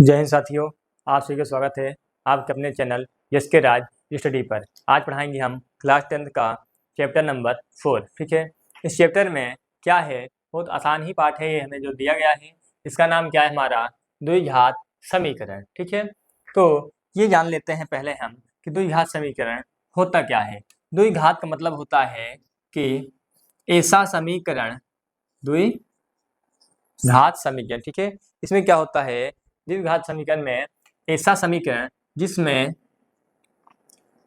जय हिंद साथियों, आप सभी का स्वागत है आपके अपने चैनल यस के राज स्टडी पर। आज पढ़ाएंगे हम क्लास 10th का चैप्टर नंबर 4। ठीक है, इस चैप्टर में क्या है, बहुत आसान ही पाठ है ये हमें जो दिया गया है। इसका नाम क्या है, हमारा द्विघात समीकरण। ठीक है, तो ये जान लेते हैं पहले हम कि द्विघात समीकरण होता क्या है। द्विघात का मतलब होता है कि ऐसा समीकरण, द्विघात समीकरण। ठीक है, इसमें क्या होता है, द्विघात समीकरण में ऐसा समीकरण जिसमें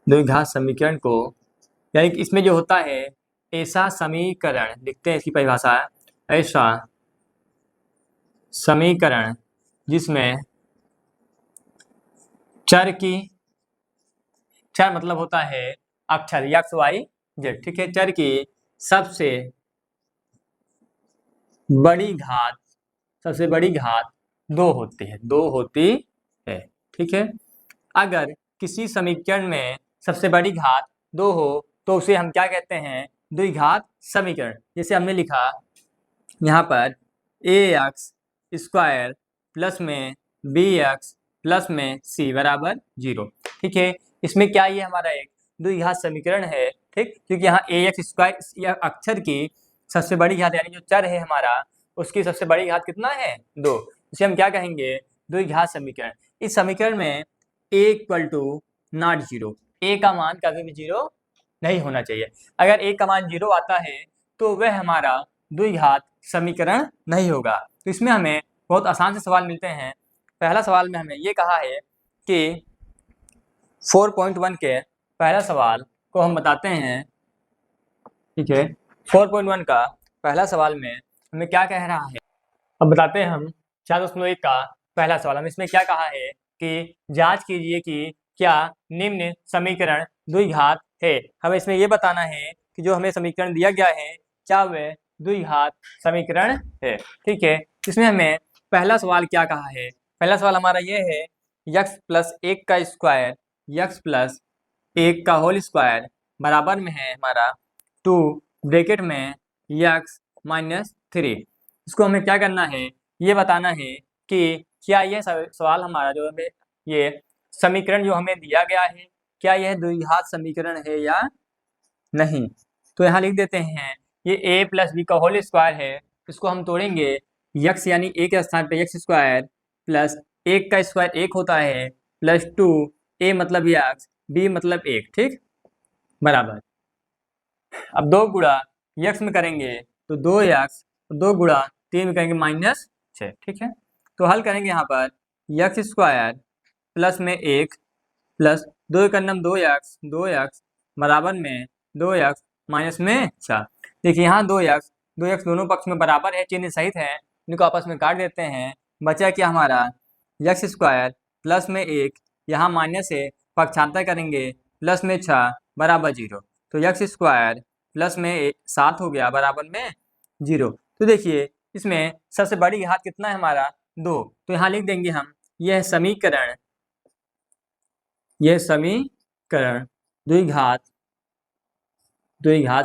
द्विघात समीकरण को, यानी कि इसमें जो होता है ऐसा समीकरण, लिखते हैं इसकी परिभाषा, ऐसा समीकरण जिसमें चर मतलब होता है अक्षर एक्स वाई जेड। ठीक है, चर की सबसे बड़ी घात दो होती है। ठीक है, अगर किसी समीकरण में सबसे बड़ी घात दो हो तो उसे हम क्या कहते हैं, द्विघात समीकरण। जैसे हमने लिखा यहाँ पर ax² प्लस में bx प्लस में c बराबर 0। ठीक है, इसमें क्या ये हमारा एक द्विघात समीकरण है। ठीक, क्योंकि यहाँ ax² यह अक्षर की सबसे बड़ी घात, यानी जो चर है हमारा उसकी सबसे बड़ी घात कितना है, 2। इसे हम क्या कहेंगे, द्विघात समीकरण। इस समीकरण में a = जीरो, a का मान कभी भी 0 नहीं होना चाहिए। अगर a का मान 0 आता है तो वह हमारा द्विघात समीकरण नहीं होगा। तो इसमें हमें बहुत आसान से सवाल मिलते हैं। पहला सवाल में हमें ये कहा है कि 4.1 के पहला सवाल को हम बताते हैं। ठीक है, 4.1 का पहला सवाल में हमें क्या कह रहा है, अब बताते हैं हम। 4.1 का पहला सवाल हम इसमें क्या कहा है कि जांच कीजिए कि क्या निम्न समीकरण द्विघात है। हमें इसमें ये बताना है कि जो हमें समीकरण दिया गया है क्या वह द्विघात समीकरण है। ठीक है, इसमें हमें पहला सवाल क्या कहा है, पहला सवाल हमारा ये है x+1 का होल स्क्वायर बराबर में है हमारा 2 ब्रैकेट में x-3। इसको हमें क्या करना है, ये बताना है कि क्या यह सवाल हमारा जो हमें ये समीकरण जो हमें दिया गया है क्या यह द्विघात समीकरण है या नहीं। तो यहाँ लिख देते हैं ये a+b का होल स्क्वायर है, इसको हम तोड़ेंगे, x यानी a के स्थान पे x² प्लस 1 का स्क्वायर 1 होता है प्लस 2, a मतलब x, b मतलब 1। ठीक, बराबर, अब 2 गुणा x में करेंगे तो 2x, 2 गुणा 3 में करेंगे -6। ठीक है, तो हल करेंगे यहाँ पर x² प्लस में 1 प्लस 2 का नाम 2x बराबर में 2x माइनस में 6। देखिए यहाँ 2x दोनों पक्ष में बराबर है, चिन्ह सहित है, इनको आपस में काट देते हैं। बचा क्या हमारा x² प्लस में 1, यहाँ माइनस है, पक्षांतर करेंगे प्लस में 6 बराबर 0। तो x² प्लस में 7 हो गया बराबर में 0। तो देखिए इसमें सबसे बड़ी घात कितना है हमारा 2। तो यहाँ लिख देंगे हम यह समीकरण द्विघात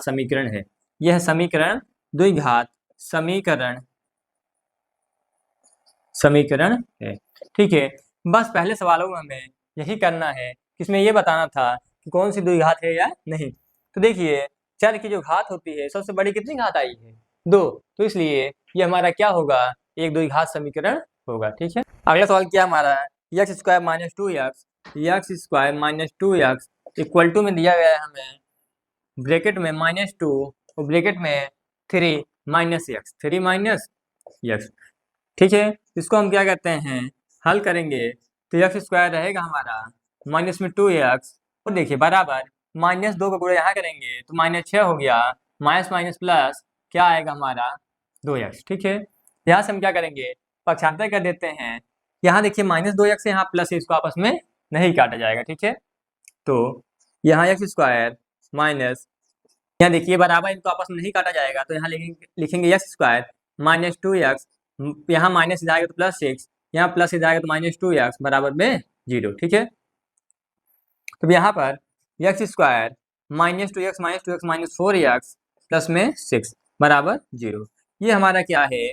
समीकरण है। यह समीकरण द्विघात समीकरण है। ठीक है, बस पहले सवालों में हमें यही करना है, इसमें यह बताना था कि कौन सी द्विघात है या नहीं। तो देखिए चर की जो घात होती है सबसे बड़ी कितनी घात आई है, 2। तो इसलिए ये हमारा क्या होगा, एक द्विघात समीकरण होगा। ठीक है, अगला सवाल क्या हमारा x² - 2x इक्वल टू में दिया गया है हमें ब्रैकेट में -2 और ब्रैकेट में 3 -x। ठीक है, इसको हम क्या कहते हैं, हल करेंगे तो x² रहेगा हमारा माइनस में 2x, और देखिए बराबर -2 का गुणा यहाँ करेंगे तो -6 हो गया, माइनस माइनस प्लस क्या आएगा हमारा 2x। ठीक है, यहाँ से हम क्या करेंगे, पक्षांतर कर देते हैं। यहाँ देखिए -2x यहाँ प्लस है, इसको आपस में नहीं काटा जाएगा। ठीक है, तो यहाँ x² माइनस, यहाँ देखिए बराबर इनको आपस में नहीं काटा जाएगा तो यहाँ लिखेंगे x² - 2x, यहाँ माइनस जाएगा तो +6, यहाँ प्लस जाएगा तो -2x बराबर में 0। ठीक है, तो यहाँ पर x² -2x - 4x प्लस में 6 बराबर 0। ये हमारा क्या है,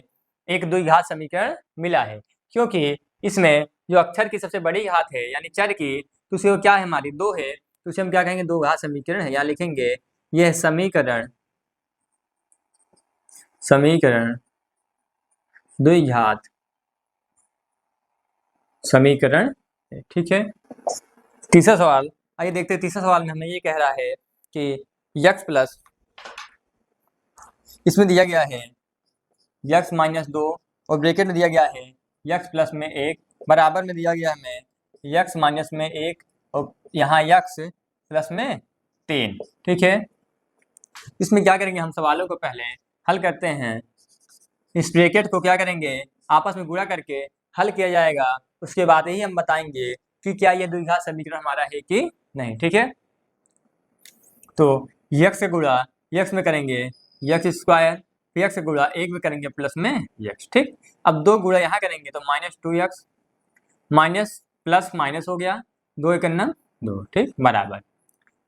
एक द्विघात समीकरण मिला है, क्योंकि इसमें जो अक्षर की सबसे बड़ी घात है यानी चर की, तो उसे वो क्या है हमारी 2 है, तो उसे हम क्या कहेंगे, दो घात समीकरण है। यहाँ लिखेंगे यह समीकरण द्विघात समीकरण है। ठीक है। तीसरा सवाल, आइए देखते हैं। तीसरा सवाल में हमें ये कह रहा है कि यक्स प्लस, इसमें दिया गया है यक्स माइनस 2 और ब्रैकेट में दिया गया है यक्स प्लस में 1, बराबर में दिया गया है हमें यक्स माइनस में 1 और यहाँ यक्स प्लस में 3। ठीक है। इसमें क्या करेंगे, हम सवालों को पहले हल करते हैं। इस ब्रैकेट को क्या करेंगे, आपस में गुणा करके हल किया जाएगा। उसके बाद ही हम बताएंगे कि क्या यह द्विघात समीकरण हमारा है कि नहीं। ठीक है। तो यक्स से गुणा यक्स में करेंगे यक्स स्क्वायर, फिर यक्स से गुणा 1 में करेंगे प्लस में यक्स। ठीक। अब 2 गुणा यहाँ करेंगे तो -2x, माइनस प्लस माइनस हो गया, 2 1 2। ठीक, बराबर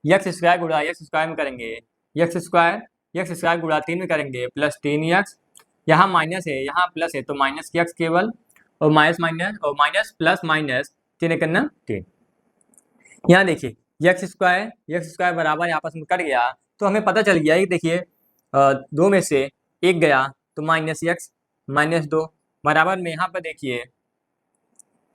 यक्स स्क्वायर गुणा यक्स स्क्वायर में करेंगे यक्स स्क्वायर गुणा 3 में करेंगे प्लस 3x। यहाँ माइनस है यहाँ प्लस है तो माइनस यक्स केवल, और माइनस प्लस माइनस 3 1 3। यहाँ देखिए यक्स स्क्वायर बराबर आपस में कट गया तो हमें पता चल गया। देखिए 2 में से 1 गया तो माइनस यक्स -2, बराबर में यहाँ पर देखिए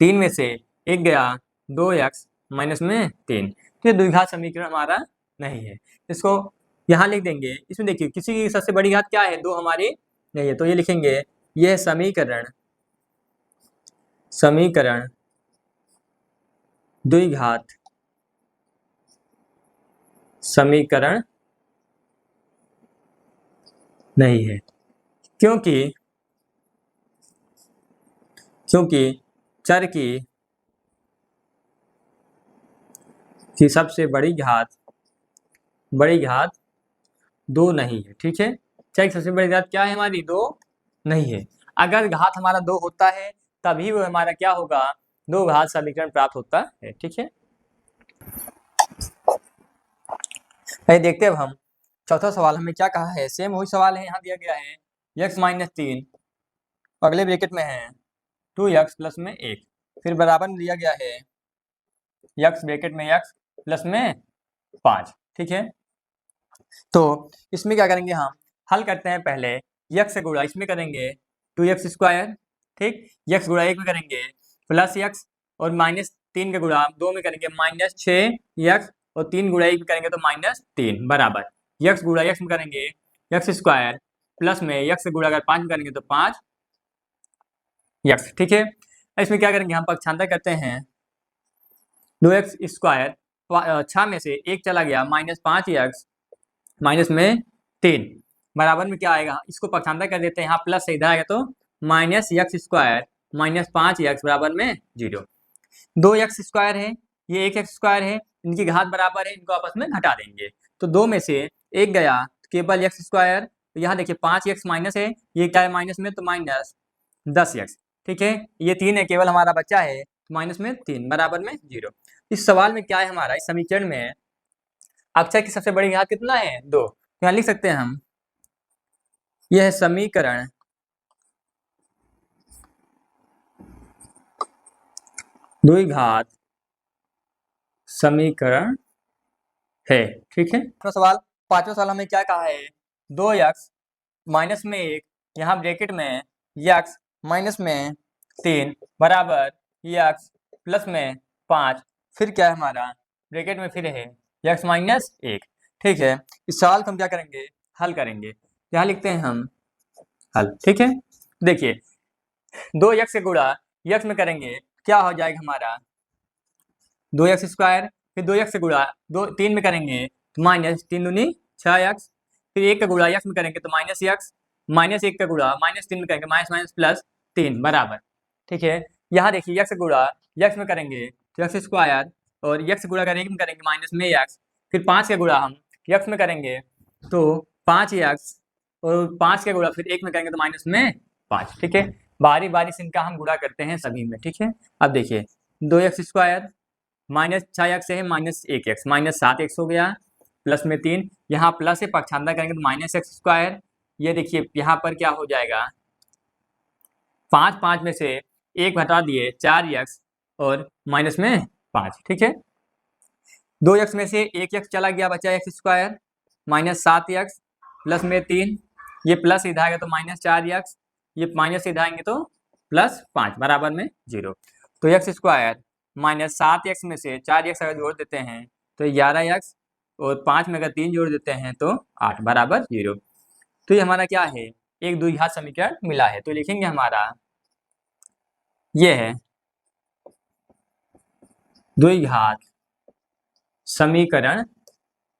3 में से 1 गया 2x माइनस में 3। तो ये द्विघात समीकरण हमारा नहीं है। इसको यहाँ लिख देंगे। इसमें देखिए किसी की सबसे बड़ी घात क्या है, 2 हमारी नहीं है, तो ये लिखेंगे यह समीकरण द्विघात समीकरण नहीं है, क्योंकि चर की सबसे बड़ी घात 2 नहीं है। ठीक है। चर की सबसे बड़ी घात क्या है हमारी, 2 नहीं है। अगर घात हमारा 2 होता है तभी वो हमारा क्या होगा, 2 घात समीकरण प्राप्त होता है। ठीक है। देखते हैं अब हम चौथा सवाल हमें क्या कहा है। सेम वही सवाल है, यहाँ दिया गया है यक्स माइनस 3, अगले ब्रैकेट में है 2x प्लस में 1, फिर बराबर में दिया गया है यक्स ब्रैकेट में यक्स प्लस में 5। ठीक है। तो इसमें क्या करेंगे, हम हल करते हैं। पहले यक्स से गुणा इसमें करेंगे 2x स्क्वायर। ठीक, यक्स गुणा 1 में करेंगे प्लस यक्स, और -3 का गुणा 2 में करेंगे -6x, और 3 गुणा 1 में करेंगे तो -3, बराबर यक्स गुणा यक्स में करेंगे यक्स स्क्वायर प्लस में यक्स से गुणा अगर 5 में करेंगे तो 5 यक्स। ठीक है। इसमें क्या करेंगे, हम पक्षांतर करते हैं। 2x स्क्वायर 6 में से 1 चला गया -5x माइनस में 3, बराबर में क्या आएगा, इसको पक्षांतर कर देते हैं। यहाँ प्लस से इधर आएगा तो -x स्क्वायर -5x बराबर में 0। 2x स्क्वायर है, ये 1x स्क्वायर है, इनकी घात बराबर है, इनको आपस में घटा देंगे। तो 2 में से 1 गया केवल x स्क्वायर, तो यहाँ देखिए 5x माइनस है, ये क्या है माइनस में, तो -10x। ठीक है। ये 3 है केवल हमारा बच्चा है, माइनस में 3 बराबर में 0। इस सवाल में क्या है हमारा, इस समीकरण में अक्षर की सबसे बड़ी घात कितना है, 2। तो यहाँ लिख सकते हैं हम यह समीकरण द्विघात समीकरण है। ठीक है। पांचवा सवाल हमें क्या कहा है, 2x माइनस में 1, यहाँ ब्रैकेट में यक्स माइनस में 3 बराबर यक्स प्लस में 5, फिर क्या है हमारा ब्रैकेट में फिर है यक्स माइनस 1। ठीक है। इस सवाल को हम क्या करेंगे, हल करेंगे। यहाँ लिखते हैं हम हल। ठीक है। देखिए 2x से गुणा यक्स में करेंगे क्या हो जाएगा हमारा 2x स्क्वायर, फिर 2x से गुणा 3 में करेंगे तो -3 दूनी 6x, फिर 1 का गुणा यक्स में करेंगे तो -x, -1 का गुणा -3 में करेंगे -3 बराबर। ठीक है। यहाँ देखिए यक्स गुणा यक्स में करेंगे तो यक्स स्क्वायर, और यक्स गुणा कर 1 में करेंगे -x, फिर 5 का गुणा हम यक्स में करेंगे तो 5x, और 5 का गुणा फिर 1 में करेंगे तो -5। ठीक है। बारी बारी से इनका हम गुणा करते हैं सभी में। ठीक है। अब देखिए 2x स्क्वायर -6x है -1x -7x हो गया, प्लस में 3, यहाँ प्लस से पक्षांतर करेंगे तो -x स्क्वायर। ये देखिए यहाँ पर क्या हो जाएगा, 5 में से 1 घटा दिए 4x और माइनस में 5। ठीक है, 2x में से 1x चला गया, बचा x square minus 7x plus में 3, ये प्लस इधर आएगा तो माइनस 4x, ये माइनस इधर आएंगे तो प्लस 5 बराबर में 0। तो एक्स स्क्वायर माइनस 7x में से 4x अगर जोड़ देते हैं तो 11x और 5 में अगर 3 जोड़ देते हैं तो 8 बराबर 0। तो ये हमारा क्या है, एक द्विघात समीकरण मिला है। तो लिखेंगे हमारा ये है द्विघात समीकरण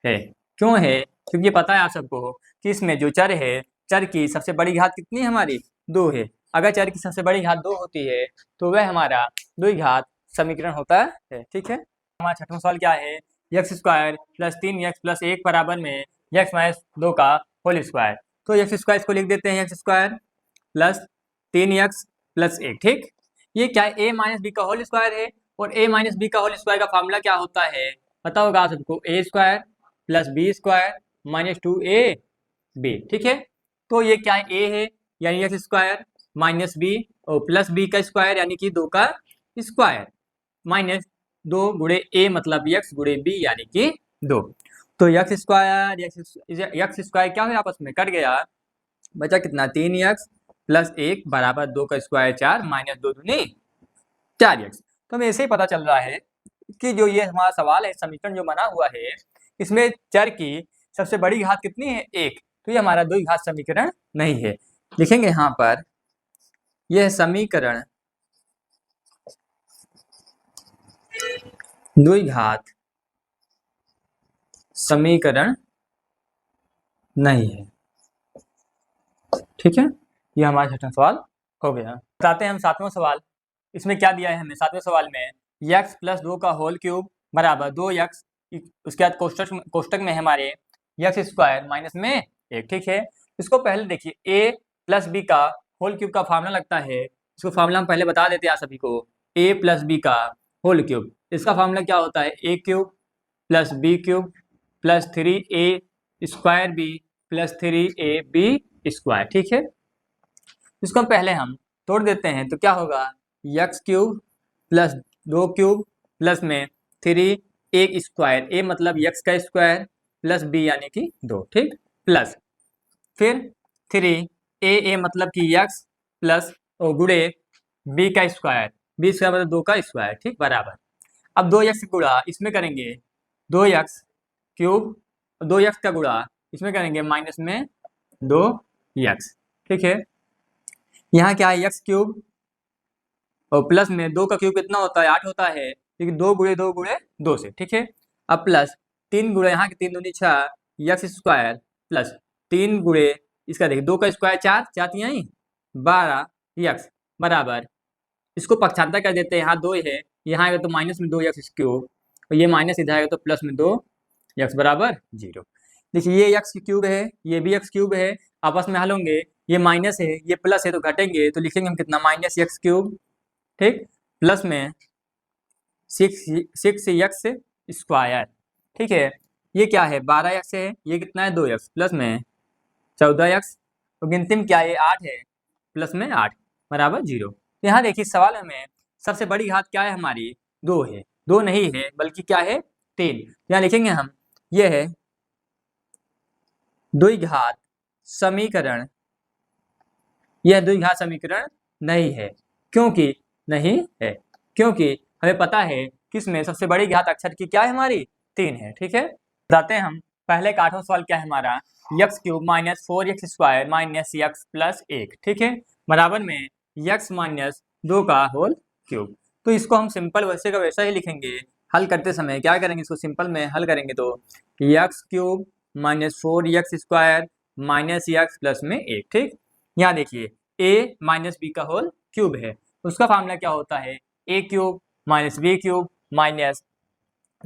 है। क्यों है, क्योंकि पता है आप सबको कि इसमें जो चर है, चर की सबसे बड़ी घात कितनी है हमारी, 2 है। अगर चर की सबसे बड़ी घात 2 होती है तो वह हमारा द्विघात समीकरण होता है। ठीक है, हमारा छठवां सवाल क्या है, x square plus 3x plus 1 बराबर में एक्स माइनस 2 का होल स्क्वायर। तो एक्स स्क्वायर इसको लिख देते हैं x square plus 3x plus 1। ठीक, ये क्या है, a माइनस बी का होल स्क्वायर है, और a माइनस बी का होल स्क्वायर का फॉर्मूला क्या होता है पता होगा आप सबको, a square plus b square minus 2ab। ठीक है, तो ये क्या है, a है यानी एक्स स्क्वायर माइनस बी और प्लस बी का स्क्वायर यानी कि 2 का स्क्वायर माइनस 2 गुणे a मतलब x गुणे b यानी कि 2। तो एक्स स्क्वायर एक्स स्क्वायर क्या है, आपस में कट गया, बचा कितना 3x प्लस 1 बराबर 2 का स्क्वायर 4 माइनस 2 दूनी 4x। तो हमें ऐसे ही पता चल रहा है कि जो ये हमारा सवाल है, समीकरण जो बना हुआ है, इसमें चर की सबसे बड़ी घात कितनी है, 1। तो ये हमारा द्विघात समीकरण नहीं है। लिखेंगे यहाँ पर यह समीकरण द्विघात समीकरण नहीं है। ठीक है, ये हमारा छठवां सवाल हो गया। बताते हैं हम सातवां सवाल। इसमें क्या दिया है हमें, सातवें सवाल में x प्लस 2 का होल क्यूब बराबर 2x, उसके बाद कोष्टक में हमारे एक्स स्क्वायर माइनस में 1। ठीक है, इसको पहले देखिए, a प्लस बी का होल क्यूब का फार्मूला लगता है, इसको फार्मूला हम पहले बता देते हैं आप सभी को। a प्लस बी का होल क्यूब, इसका फार्मूला क्या होता है, a cube plus b cube plus 3a square b plus 3ab square. ठीक है, इसको पहले हम तोड़ देते हैं तो क्या होगा, x cube plus 2 cube plus में 3 एक स्क्वायर, ए मतलब एक्स का स्क्वायर प्लस बी यानी कि 2। ठीक, प्लस फिर 3 ए मतलब कि एक्स प्लस गुणे बी का स्क्वायर, बी स्क्वायर मतलब 2 का स्क्वायर। ठीक, बराबर, अब 2x गुणा इसमें करेंगे 2x क्यूब, 2x का गुणा इसमें करेंगे माइनस में 2x। ठीक है, यहाँ क्या है, एक्स क्यूब और प्लस में 2 का क्यूब कितना होता है, 8 होता है, क्योंकि 2 गुणे 2 गुणे 2 से। ठीक है, अब प्लस 3 गुणे यहाँ के 3 दूनी 6 एक्स स्क्वायर प्लस 3 गुणे इसका देखिए 2 का स्क्वायर 4 4 12 एक्स बराबर, इसको पक्षांतर कर देते हैं, यहाँ 2 है, यहाँ आएगा तो माइनस में 2 एक्स क्यूब और ये माइनस इधर आएगा तो प्लस में 2 एक्स बराबर 0। देखिए ये एक्स क्यूब है, ये भी एक्स क्यूब है, आपस में हल होंगे, ये माइनस है ये प्लस है तो घटेंगे, तो लिखेंगे हम कितना, माइनस एक्स क्यूब, ठीक, प्लस में 6 एक्स स्क्वायर। ठीक है, ये क्या है, 12 एक्स है, ये कितना है 2 एक्स प्लस में 14 एक्स, तो गिनती में क्या है 8 है, प्लस में 8 बराबर 0। यहाँ देखिए सवाल में सबसे बड़ी घात क्या है हमारी, 2 है, 2 नहीं है बल्कि क्या है 3। यहाँ लिखेंगे हम ये है द्विघात समीकरण, यह द्विघात समीकरण नहीं है। क्योंकि नहीं है, क्योंकि हमें पता है कि इसमें सबसे बड़ी घात अक्षर की क्या है हमारी, 3 है। ठीक है, बताते हैं हम पहले का 8वां सवाल क्या है हमारा, x cube minus 4x square minus x plus 1। ठीक है, बराबर में x माइनस 2 का होल क्यूब। तो इसको हम सिंपल वैसे का वैसा ही लिखेंगे। हल करते समय क्या करेंगे, इसको सिंपल में हल करेंगे तो x cube minus 4x square minus x plus में 1। ठीक, यहाँ देखिए a माइनस बी का होल क्यूब है, उसका फार्मूला क्या होता है, a cube minus b cube minus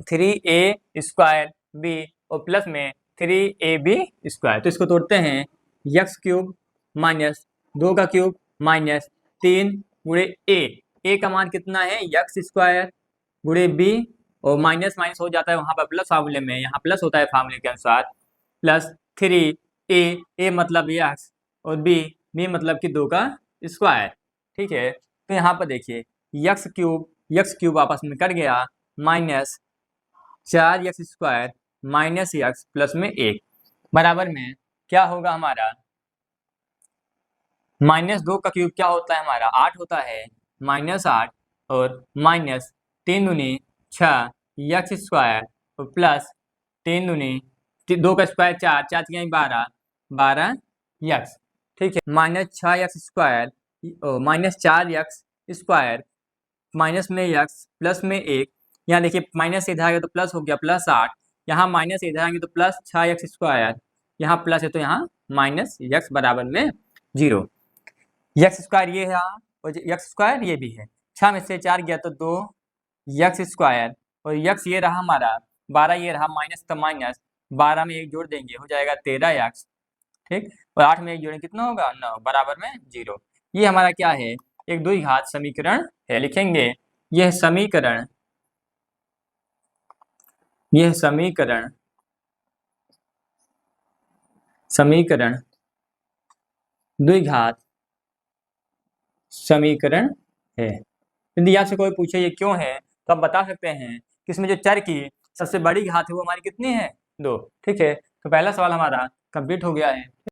3a square b और प्लस में 3ab स्क्वायर। तो इसको तोड़ते हैं, एक्स क्यूब माइनस 2 का क्यूब माइनस 3 गुणे a का मान कितना है, एक्स स्क्वायर गुणे b और माइनस माइनस हो जाता है वहां पर प्लस फार्मूले में, यहाँ प्लस होता है फार्मूले के अनुसार, प्लस 3a मतलब एक्स और b मतलब कि 2 का स्क्वायर। ठीक है, तो यहाँ पर देखिए एक्स क्यूब यक्स क्यूब आपस में कट गया, minus 4x² minus x plus में 1 बराबर में क्या होगा हमारा, -2 का क्यूब क्या होता है हमारा 8 होता है, -8 और माइनस 3 दूनी 6 x² और प्लस 3 दूनी 2 का स्क्वायर 4 4 3 12 यक्स, ठीक है, -6x² माइनस 4x² माइनस में यक्स प्लस में 1, यहाँ देखिए माइनस से इधर आ गया तो प्लस हो गया +8, यहाँ माइनस से इधर आएंगे तो प्लस 6x², यहाँ प्लस है तो यहाँ माइनस यक्स बराबर में 0। x² ये है और x² ये भी है, 6 में से 4 गया तो 2x² और यक्स ये रहा हमारा 12, ये रहा माइनस तो माइनस 12 में 1 जोड़ देंगे हो जाएगा 13x, ठीक, और 8 में 1 जोड़ेंगे कितना होगा 9 बराबर में 0। ये हमारा क्या है, एक द्विघात समीकरण है, लिखेंगे यह समीकरण द्विघात समीकरण है। यदि आपसे कोई पूछे ये क्यों है तो आप बता सकते हैं कि इसमें जो चर की सबसे बड़ी घात है वो हमारी कितनी है 2, ठीक है, तो पहला सवाल हमारा कंप्लीट हो गया है।